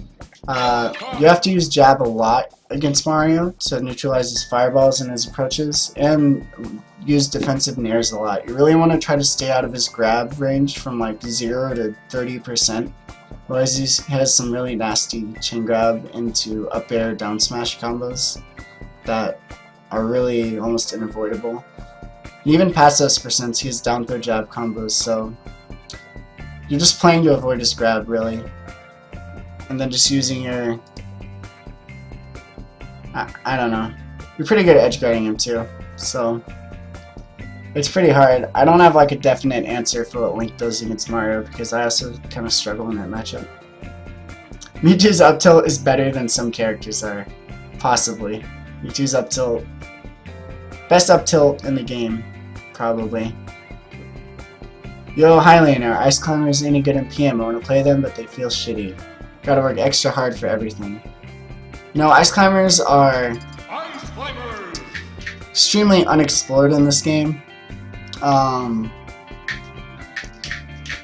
You have to use jab a lot against Mario to neutralize his fireballs and his approaches, and use defensive nairs a lot. You really want to try to stay out of his grab range from like 0 to 30%, He has some really nasty chain grab into up air down smash combos that are really almost unavoidable. He even passive since he has down throw jab combos, so you're just playing to avoid his grab really. And then just using your... I don't know. You're pretty good at edge guarding him too, so it's pretty hard. I don't have like a definite answer for what Link does against Mario because I also kind of struggle in that matchup. Mewtwo's up tilt is better than some characters are, possibly. Mewtwo's up tilt, best up tilt in the game, probably. Yo, Highlander, Ice Climbers ain't good in PM. I want to play them, but they feel shitty. Gotta work extra hard for everything. No, Ice Climbers are extremely unexplored in this game.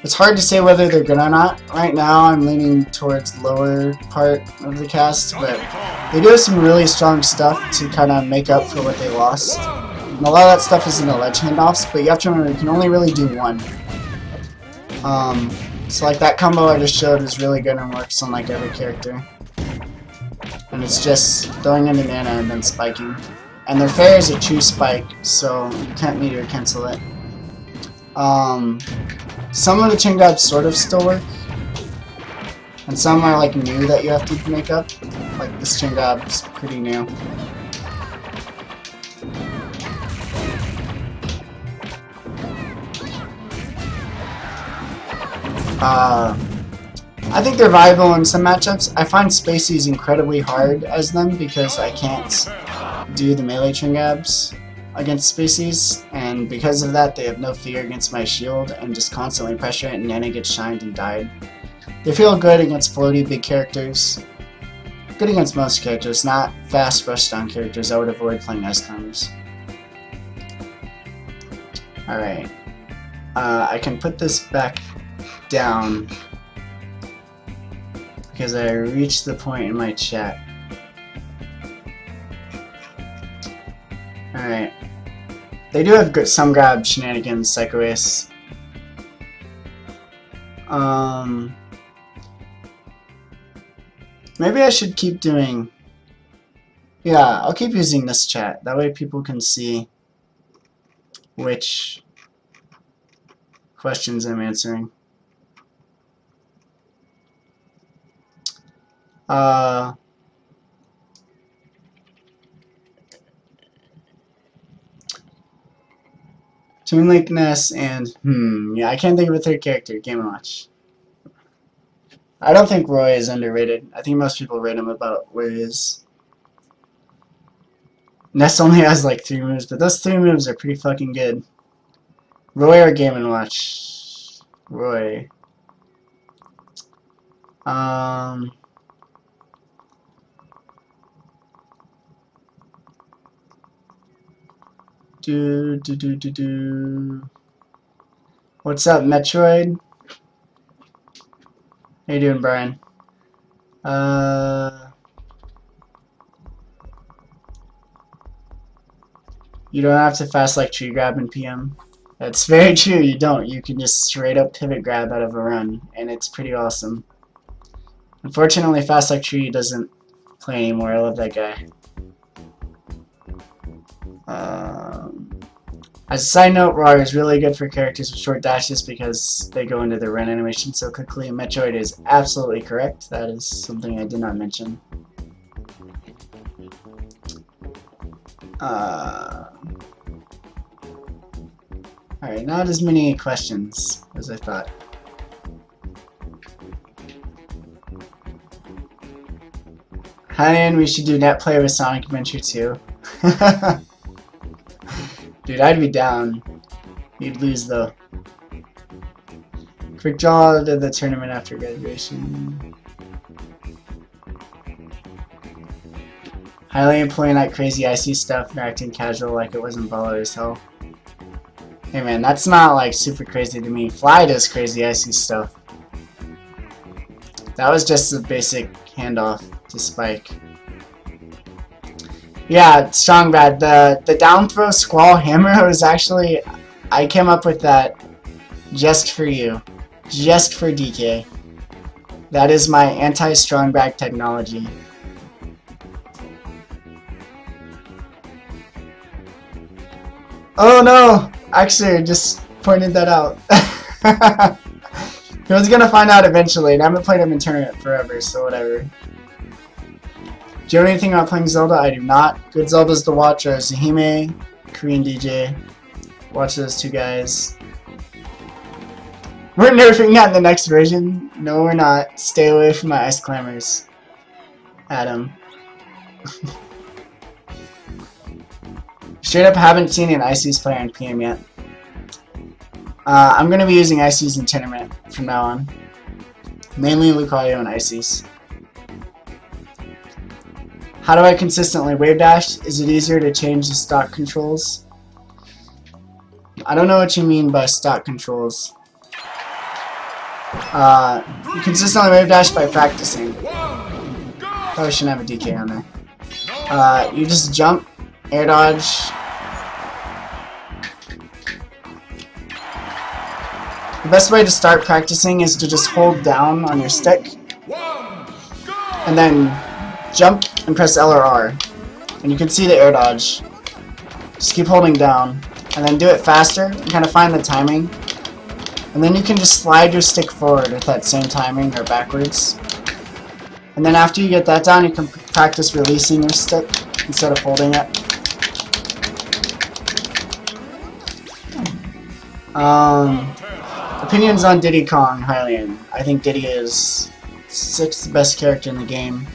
It's hard to say whether they're good or not. Right now I'm leaning towards the lower part of the cast, but they do have some really strong stuff to kind of make up for what they lost. And a lot of that stuff is in the ledge handoffs, but you have to remember you can only really do one. So like that combo I just showed is really good and works on like every character. And it's just throwing in the mana and then spiking. And their fair is a true spike, so you can't meteor cancel it. Some of the chain grabs sort of still work. And some are like new that you have to make up. Like this chain grab's pretty new. I think they're viable in some matchups. I find Spaceys incredibly hard as them because I can't do the melee chain grabs against Spaceys, and because of that they have no fear against my shield and just constantly pressure it and Nana gets shined and died. They feel good against floaty big characters. Good against most characters, not fast rushdown characters. I would avoid playing Ice Climbers. Alright. I can put this back down because I reached the point in my chat. Alright. They do have some grab shenanigans, Psycho Ace. Maybe I should keep doing... Yeah, I'll keep using this chat. That way people can see which questions I'm answering. Toon Link Ness and yeah, I can't think of a third character. Game & Watch. I don't think Roy is underrated. I think most people rate him about where he is. Ness only has like 3 moves, but those 3 moves are pretty fucking good. Roy or Game & Watch? Roy. What's up, Metroid? How you doing, Brian? You don't have to fast like tree grab in PM. That's very true, you don't. You can just straight up pivot grab out of a run, and it's pretty awesome. Unfortunately, fast like tree doesn't play anymore. I love that guy. As a side note, Raw is really good for characters with short dashes because they go into their run animation so quickly. And Metroid is absolutely correct. That is something I did not mention. Alright, not as many questions as I thought. Hi, and we should do net play with Sonic Adventure 2. Dude, I'd be down. You'd lose though. Quick draw to the tournament after graduation. Highly employing that crazy icy stuff and acting casual like it wasn't baller as hell. Hey man, that's not like super crazy to me. Fly does crazy icy stuff. That was just a basic handoff to Spike. Yeah, strong bad. The down throw Squall Hammer was actually, I came up with that just for you. Just for DK. That is my anti-strong back technology. Oh no! Actually, I just pointed that out. He was gonna find out eventually, and I haven't played him in tournament forever, so whatever. Do you know anything about playing Zelda? I do not. Good Zeldas to watch are Zahime, Korean DJ. Watch those two guys. We're nerfing that in the next version. No, we're not. Stay away from my ice clambers. Adam. Straight up haven't seen an Ices player in PM yet. I'm going to be using Ices in tournament from now on. Mainly Lucario and Ices. How do I consistently wave dash? Is it easier to change the stock controls? I don't know what you mean by stock controls. You consistently wave dash by practicing. Probably shouldn't have a DK on there. You just jump, air dodge. The best way to start practicing is to just hold down on your stick and then jump and press L or R. And you can see the air dodge. Just keep holding down and then do it faster and kind of find the timing. And then you can just slide your stick forward with that same timing or backwards. And then after you get that down, you can practice releasing your stick instead of holding it. Opinions on Diddy Kong Hylian. I think Diddy is 6th best character in the game.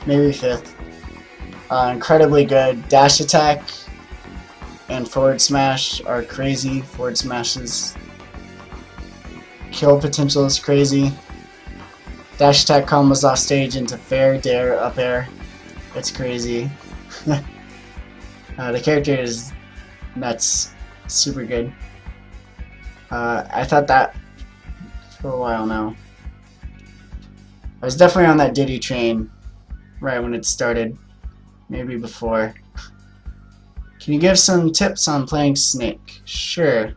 Maybe 5th. Incredibly good. Dash attack and forward smash are crazy. Forward smashes. Kill potential is crazy. Dash attack combos off stage into fair, dare, up air. It's crazy. The character is nuts. Super good. I thought that for a while now. I was definitely on that Diddy train right when it started. Maybe before. Can you give some tips on playing Snake? Sure.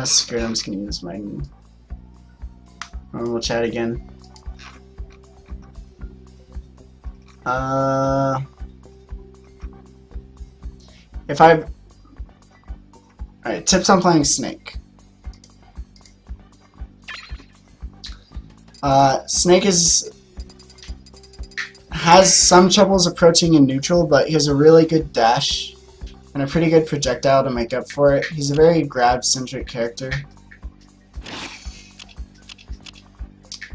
Screw it, I'm just gonna use my... We'll chat again. If I... Alright, tips on playing Snake. Snake has some troubles approaching in neutral, but he has a really good dash and a pretty good projectile to make up for it. He's a very grab-centric character.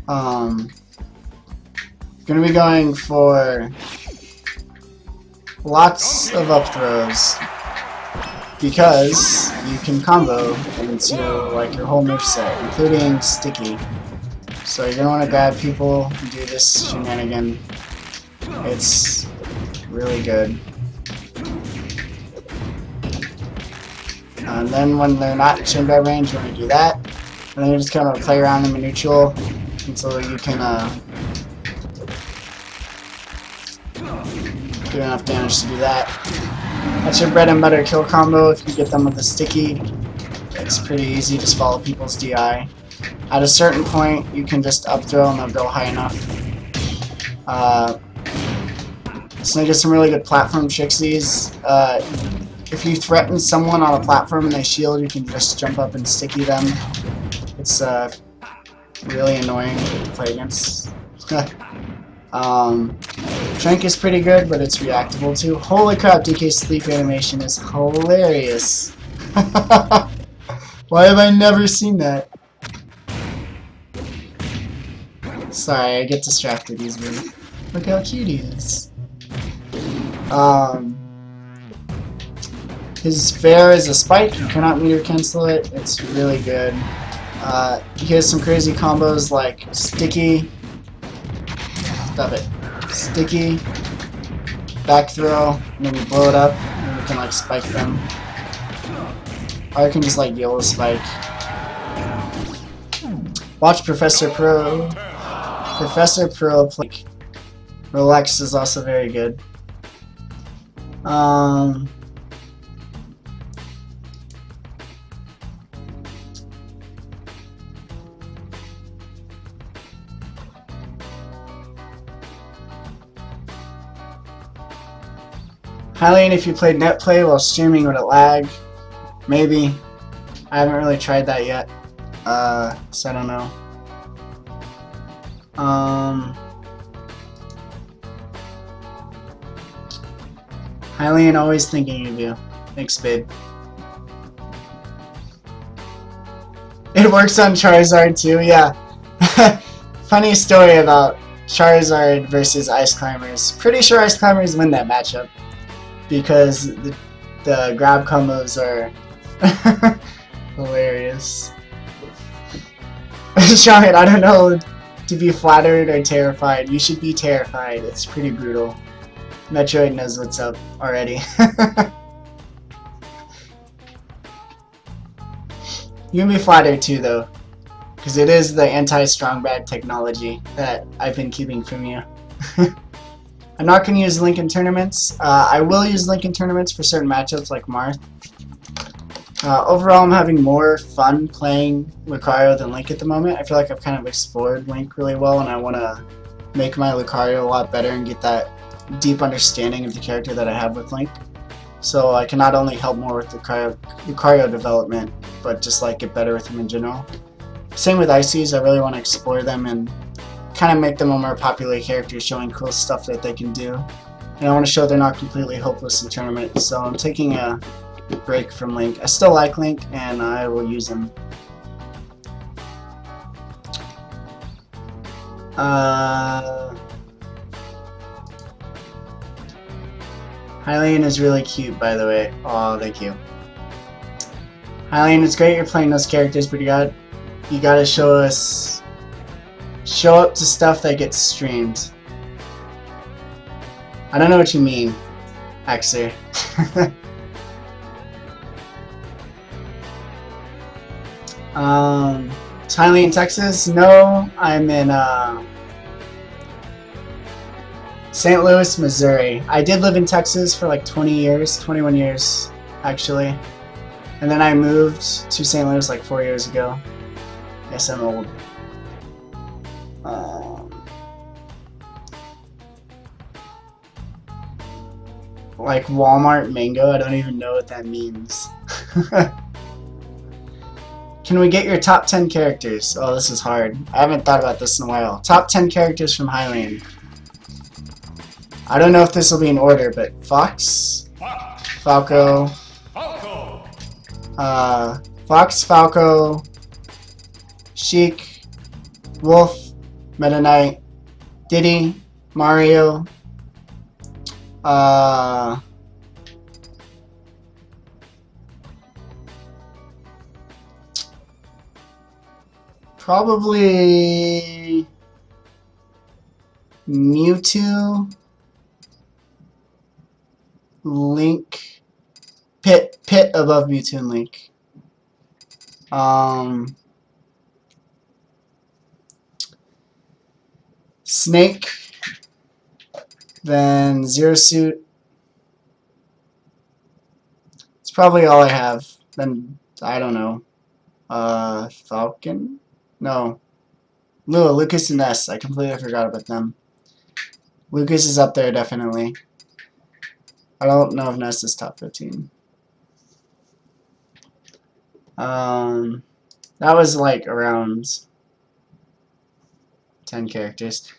Gonna be going for lots of up throws because you can combo into like your whole moveset, including sticky. So you're gonna want to grab people and do this shenanigan. It's really good. And then when they're not in chain grab range, you want to do that. And then you just kind of play around in the neutral until you can do enough damage to do that. That's your bread and butter kill combo. If you get them with a sticky, it's pretty easy. Just follow people's DI. At a certain point, you can just up throw and they'll go high enough. Snake has some really good platform trixies. If you threaten someone on a platform and they shield, you can just jump up and sticky them. It's really annoying to play against. Trank is pretty good, but it's reactable too. Holy crap, DK's sleep animation is hilarious. Why have I never seen that? Sorry, I get distracted easily. Look how cute he is. His fair is a spike, you cannot meter cancel it, it's really good. He has some crazy combos like sticky, stop it, sticky, back throw, and then you blow it up, and you can like spike them. Or you can just like YOLO spike. Watch Professor Pro. Professor Pro play. Rolex is also very good. Hylian, if you played NetPlay while streaming, would it lag? Maybe. I haven't really tried that yet. So I don't know. Hylian, always thinking of you. Thanks, babe. It works on Charizard too, yeah. Funny story about Charizard versus Ice Climbers. Pretty sure Ice Climbers win that matchup because the grab combos are hilarious. Sean, I don't know to be flattered or terrified. You should be terrified. It's pretty brutal. Metroid knows what's up already. You can be flattered too, though, because it is the anti-strong bad technology that I've been keeping from you. I'm not going to use Link in tournaments. I will use Link in tournaments for certain matchups like Marth. Overall, I'm having more fun playing Lucario than Link at the moment. I feel like I've kind of explored Link really well, and I want to make my Lucario a lot better and get that deep understanding of the character that I have with Link. So I can not only help more with Lucario development, but just like get better with him in general. Same with Ices, I really want to explore them and kind of make them a more popular character, showing cool stuff that they can do. And I want to show they're not completely hopeless in tournaments, so I'm taking a break from Link. I still like Link, and I will use him. Hylian is really cute, by the way. Oh, thank you. Hylian, it's great you're playing those characters, but you gotta show up to stuff that gets streamed. I don't know what you mean, Axer. Hylian, Texas? No, I'm in St. Louis, Missouri. I did live in Texas for like 20 years, 21 years actually. And then I moved to St. Louis like 4 years ago. Yes, I'm old. Like Walmart Mango, I don't even know what that means. Can we get your top 10 characters? Oh, this is hard. I haven't thought about this in a while. Top 10 characters from Hylian. I don't know if this will be in order, but Fox, Falco, Fox, Falco, Sheik, Wolf, Meta Knight, Diddy, Mario, probably Mewtwo, Link, Pit above Mewtwo and Link. Snake, then Zero Suit. It's probably all I have. Then I don't know. Falcon? No. Lucas and Ness. I completely forgot about them. Lucas is up there definitely. I don't know if Ness is top 15. That was like around 10 characters.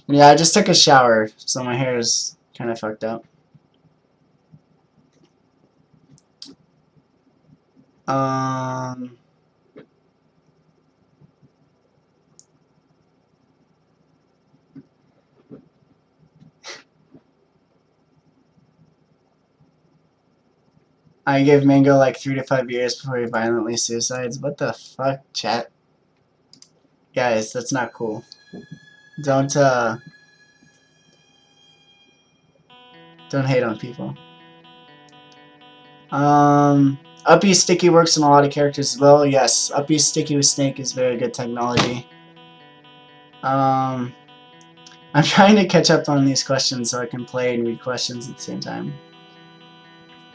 Yeah, I just took a shower, so my hair is kind of fucked up. I give Mango like 3 to 5 years before he violently suicides. What the fuck, chat? Guys, that's not cool. Don't hate on people. Uppy Sticky works on a lot of characters as well. Yes, Uppy Sticky with Snake is very good technology. I'm trying to catch up on these questions so I can play and read questions at the same time.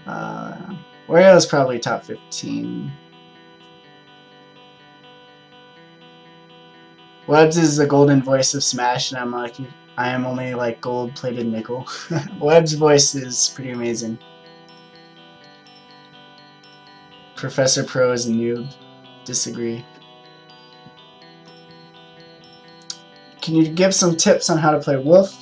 Wario is probably top 15. Webs is the golden voice of Smash, and I am only like gold-plated nickel. Webb's voice is pretty amazing. Professor Pro is a noob. Disagree. Can you give some tips on how to play Wolf?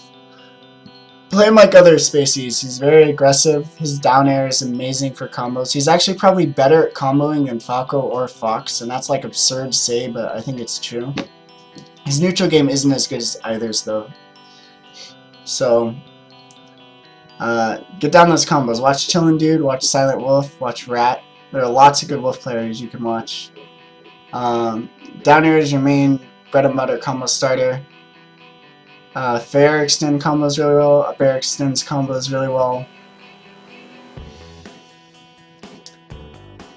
Play him like other Spaceys. He's very aggressive. His down air is amazing for combos. He's actually probably better at comboing than Falco or Fox, and that's like absurd to say, but I think it's true. His neutral game isn't as good as either's though. So, get down those combos. Watch Chillin' Dude, watch Silent Wolf, watch Rat. There are lots of good Wolf players you can watch. Down air is your main bread and butter combo starter. Fair extend combos really well. Up air extends combos really well.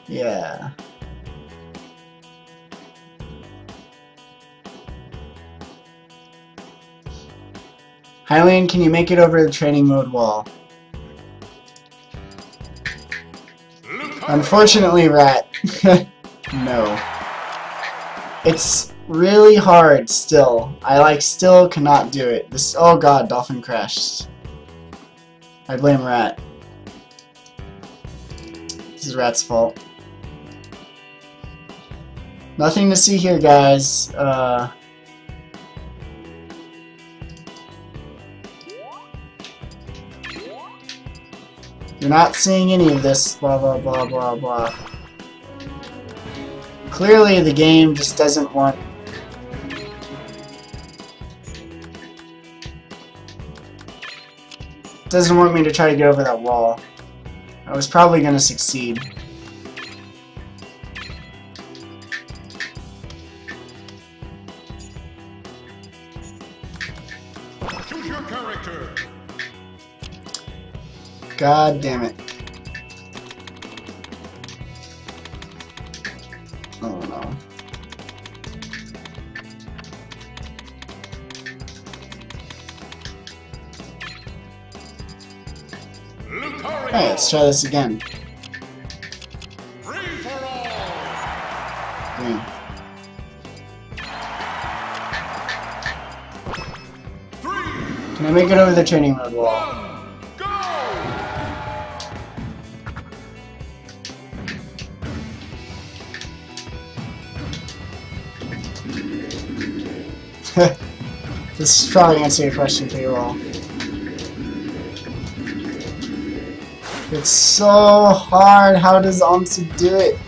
Yeah. Hylian, can you make it over the training mode wall? Unfortunately, Rat. No. It's really hard still. I still cannot do it. This, oh god, Dolphin crashed. I blame Rat. This is Rat's fault. Nothing to see here, guys. You're not seeing any of this, blah blah blah blah blah. Clearly the game just doesn't want me to try to get over that wall. I was probably going to succeed. Choose your character. God damn it. Oh no. Lucario. Hey, let's try this again. Free for all. Green. 3, Can I make it over the training mode wall? 1, go! This is probably answering your question pretty well. It's so hard. How does Onsu do it?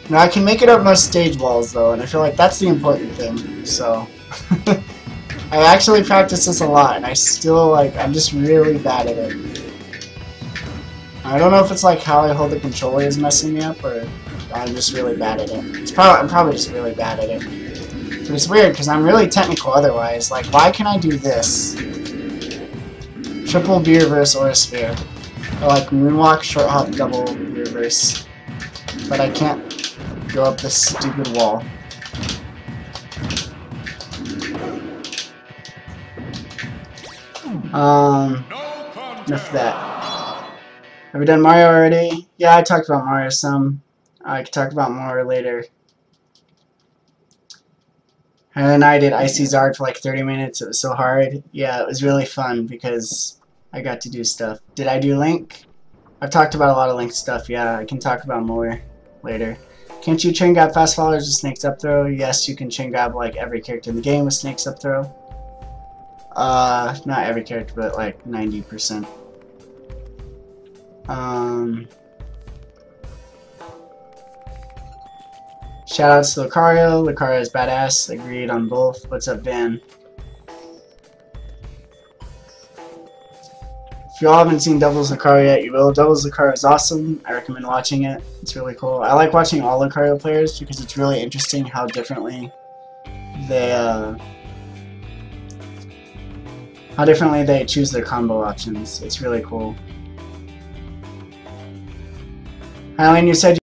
Now I can make it up most stage walls though, and I feel like that's the important thing. So I actually practice this a lot, and I still I'm just really bad at it. I don't know if it's like how I hold the controller is messing me up, or I'm just really bad at it. I'm probably just really bad at it. But it's weird because I'm really technical otherwise. Like, why can I do this? Triple B reverse or a sphere. Or like moonwalk, short hop, double B reverse. But I can't go up this stupid wall. Enough of that. Have we done Mario already? Yeah, I talked about Mario some. I can talk about more later. And then I did Icy Zard for like 30 minutes. It was so hard. Yeah, it was really fun because I got to do stuff. Did I do Link? I've talked about a lot of Link stuff. Yeah, I can talk about more later. Can't you chain grab fast followers with Snake's up throw? Yes, you can chain grab like every character in the game with Snake's up throw. Not every character, but like 90%. Shoutouts to Lucario. Lucario is badass. Agreed on both. What's up, Van? If y'all haven't seen Doubles Lucario yet, you will. Doubles Lucario is awesome. I recommend watching it. It's really cool. I like watching all Lucario players because it's really interesting how differently they choose their combo options. It's really cool. Hylian, you said